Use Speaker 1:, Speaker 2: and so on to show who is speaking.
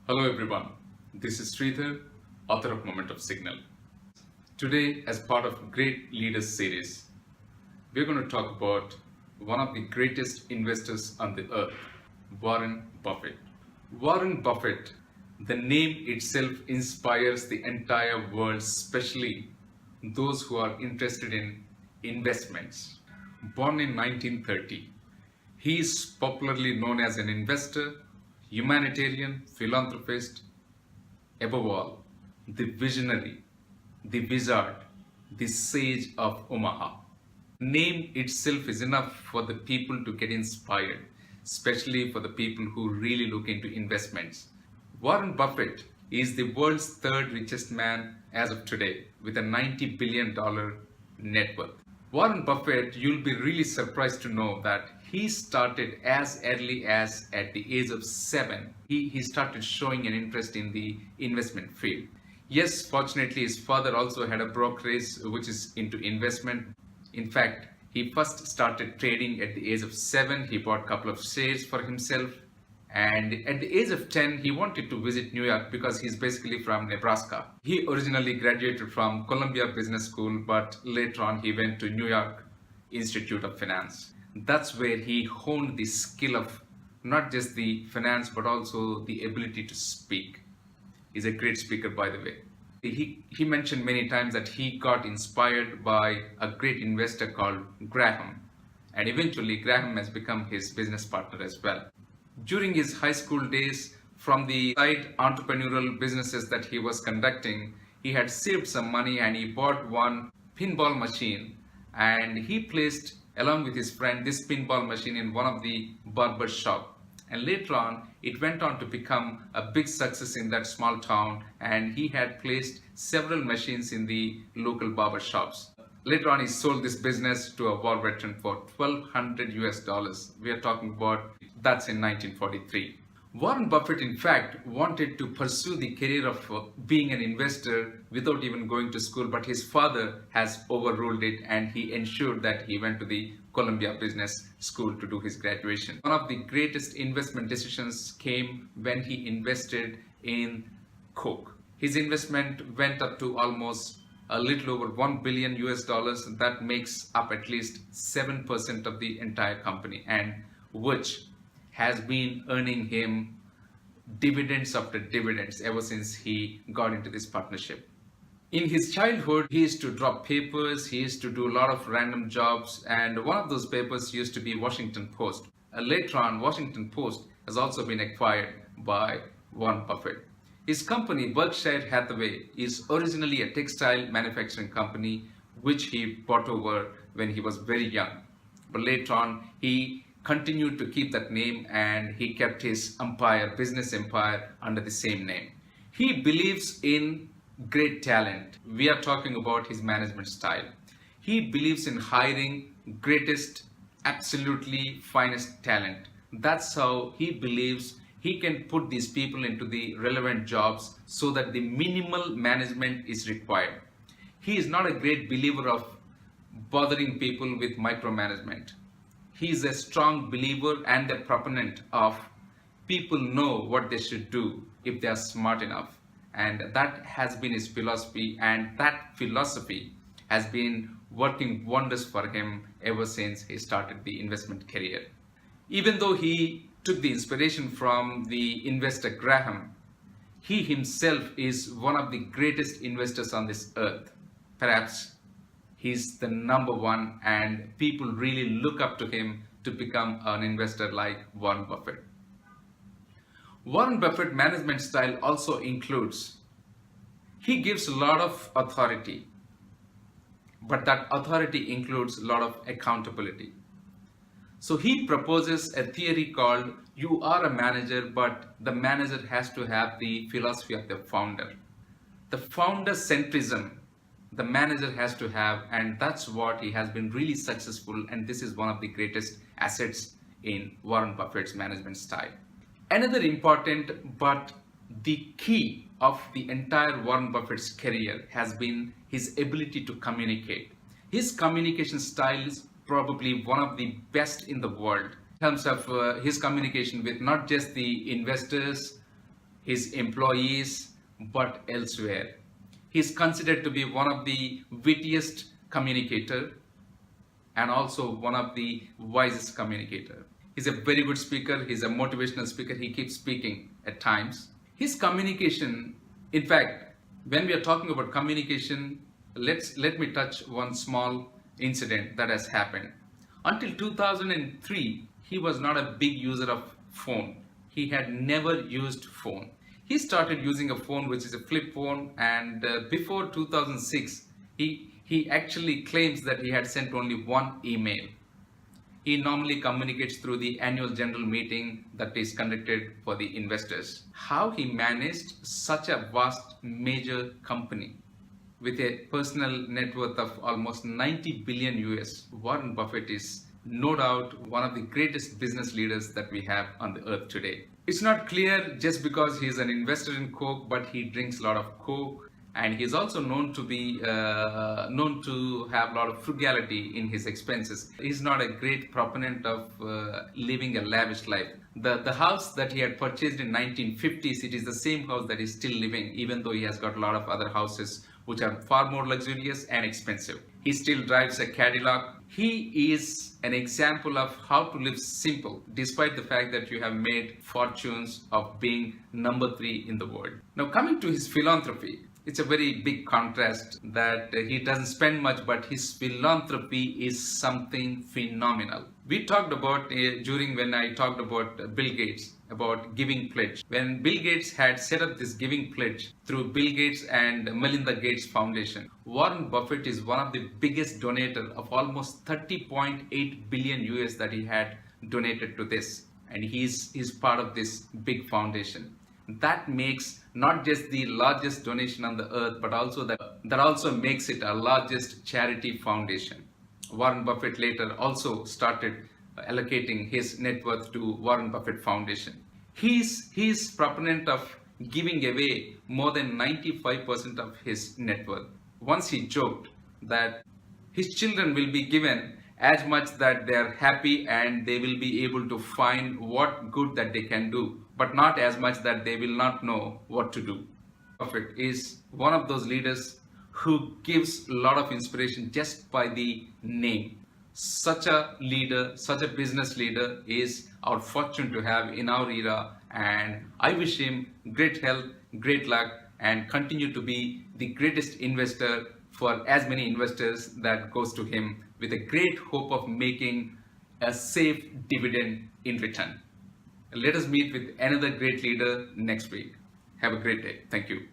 Speaker 1: Hello everyone, this is Sridhar, author of Moment of Signal. Today, as part of Great Leaders series, we're going to talk about one of the greatest investors on the earth, Warren Buffett. Warren Buffett, the name itself inspires the entire world, especially those who are interested in investments. Born in 1930, he is popularly known as an investor, humanitarian, philanthropist, above all, the visionary, the wizard, the sage of Omaha. Name itself is enough for the people to get inspired, especially for the people who really look into investments. Warren Buffett is the world's third richest man as of today with a $90 billion net worth. Warren Buffett, you'll be really surprised to know that he started as early as at the age of 7. He started showing an interest in the investment field. Yes, fortunately, his father also had a brokerage which is into investment. In fact, he first started trading at the age of 7. He bought a couple of shares for himself. And at the age of 10, he wanted to visit New York because he's basically from Nebraska. He originally graduated from Columbia Business School, but later on he went to New York Institute of Finance. That's where he honed the skill of not just the finance, but also the ability to speak. He's a great speaker, by the way. He mentioned many times that he got inspired by a great investor called Graham. And eventually Graham has become his business partner as well. During his high school days, from the side entrepreneurial businesses that he was conducting, he had saved some money and he bought one pinball machine, and he placed, along with his friend, this pinball machine in one of the barber shop. And later on, it went on to become a big success in that small town, and he had placed several machines in the local barber shops. Later on, he sold this business to a war veteran for $1,200 US. We are talking about, that's in 1943. Warren Buffett, in fact, wanted to pursue the career of being an investor without even going to school, but his father has overruled it and he ensured that he went to the Columbia Business School to do his graduation. One of the greatest investment decisions came when he invested in Coke. His investment went up to almost a little over $1 billion US. That makes up at least 7% of the entire company, and which has been earning him dividends after dividends ever since he got into this partnership. In his childhood, he used to drop papers, he used to do a lot of random jobs, and one of those papers used to be Washington Post. Later on, Washington Post has also been acquired by Warren Buffett. His company, Berkshire Hathaway, is originally a textile manufacturing company which he bought over when he was very young. But later on, he continued to keep that name and he kept his business empire under the same name. He believes in great talent. We are talking about his management style. He believes in hiring greatest, absolutely finest talent. That's how he believes he can put these people into the relevant jobs so that the minimal management is required. He is not a great believer of bothering people with micromanagement. He is a strong believer and a proponent of people know what they should do if they are smart enough. And that has been his philosophy, and that philosophy has been working wonders for him ever since he started the investment career. Even though he took the inspiration from the investor Graham, he himself is one of the greatest investors on this earth. Perhaps he's the number one, and people really look up to him to become an investor like Warren Buffett. Warren Buffett management style also includes, he gives a lot of authority, but that authority includes a lot of accountability. So he proposes a theory called, you are a manager, but the manager has to have the philosophy of the founder. The founder centrism the manager has to have, and that's what he has been really successful, and this is one of the greatest assets in Warren Buffett's management style. Another important but the key of the entire Warren Buffett's career has been his ability to communicate. His communication style is probably one of the best in the world in terms of his communication with not just the investors, his employees, but elsewhere. He is considered to be one of the wittiest communicator and also one of the wisest communicator. He's a very good speaker. He's a motivational speaker. He keeps speaking at times. His communication, in fact, when we are talking about communication, let me touch one small incident that has happened. Until 2003, he was not a big user of phone. He had never used phone. He started using a phone which is a flip phone, and before 2006, he actually claims that he had sent only one email. He normally communicates through the annual general meeting that is conducted for the investors. How he managed such a vast major company with a personal net worth of almost 90 billion US, Warren Buffett is no doubt one of the greatest business leaders that we have on the earth today. It's not clear just because he's an investor in Coke, but he drinks a lot of Coke, and he's also known to have a lot of frugality in his expenses. He's not a great proponent of living a lavish life. The house that he had purchased in 1950s, it is the same house that he's still living, even though he has got a lot of other houses which are far more luxurious and expensive. He still drives a Cadillac. He is an example of how to live simple, despite the fact that you have made fortunes of being number 3 in the world. Now, coming to his philanthropy, it's a very big contrast that he doesn't spend much, but his philanthropy is something phenomenal. We talked about when I talked about Bill Gates, about giving pledge. When Bill Gates had set up this giving pledge through Bill Gates and Melinda Gates Foundation, Warren Buffett is one of the biggest donator of almost 30.8 billion US that he had donated to this, and he's part of this big foundation. That makes not just the largest donation on the earth, but also that also makes it our largest charity foundation. Warren Buffett later also started allocating his net worth to Warren Buffett Foundation. He's proponent of giving away more than 95% of his net worth. Once he joked that his children will be given as much that they are happy and they will be able to find what good that they can do, but not as much that they will not know what to do. Buffett is one of those leaders who gives a lot of inspiration just by the name. Such a leader, such a business leader is our fortune to have in our era, and I wish him great health, great luck, and continue to be the greatest investor for as many investors that goes to him, with a great hope of making a safe dividend in return. Let us meet with another great leader next week. Have a great day. Thank you.